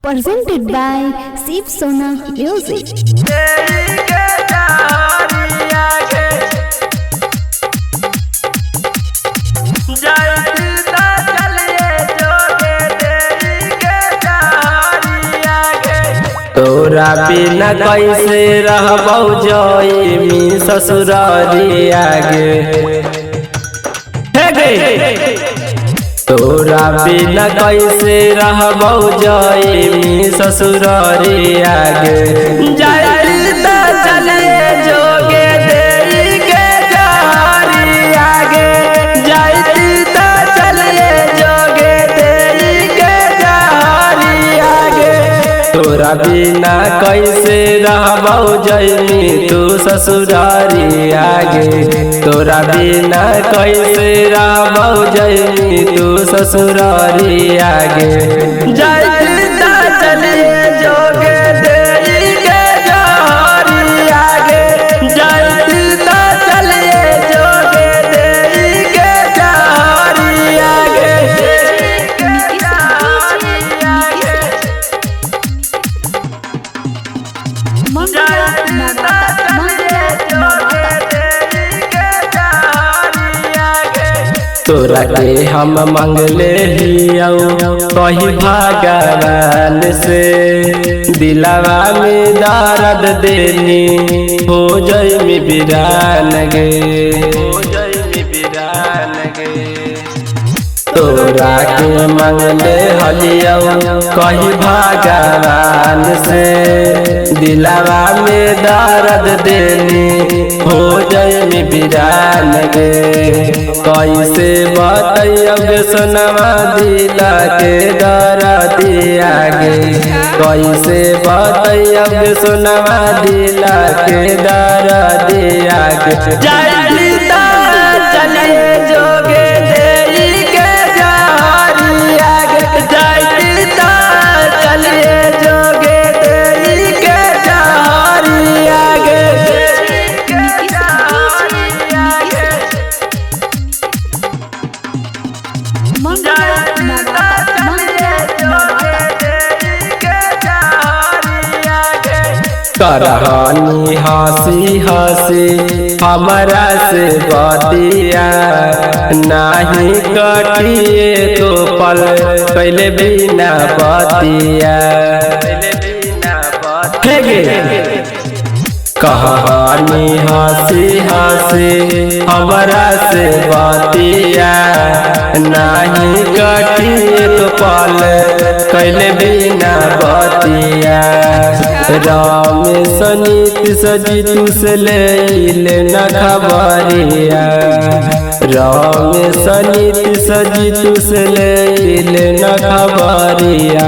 Presented by Shiv Sona Music. तोरा बिना कैसे रहबौ जइमी ससुरारिया गे तोरा बिना कैसे रहबौ जइमी ससुरारिया गे जाई त चलिए जोगे देई के जहरिया गे जाई त चलिए जोगे देई के जहरिया गे तोरा बिना कैसे रहबौ जइमी तू ससुरारिया गे तोरा बिना कैसे रहबौ जइमी तू ससुरारिया गे जाई त चलिए जोगे देई के जहरिया गे जाई त चलिए जोगे देई के जहरिया गे तोरा के हम मंगले हियौ कही भगवान से दिलवा में दर्द देनी हो जइमी बिरान गे हो जइमी बिरान गे तोरा के मंगले हलियौ कही भगवान से दिलवा में दर्द देनी हो जइमी बिरान गे कैसे बतैब सोनवा दिला के दर्दिया गे कैसे बतैब सोनवा दिला के दर्दिया गे जाई त चलिए जोगे देई के जहरिया गे जाई त चलिए जोगे देई के जहरिया गे करहानी हंसी हंसी हमरा से बतिया नाही कटिए तो पल पहले बिना बतिया कहानी हंसी हंसी हमरा से बतिया नाही कटिए तो पल कैले बिना बतिया राम सनीत सजितु से ले न खबरिया राम सनीत सजितु से ले न खबरिया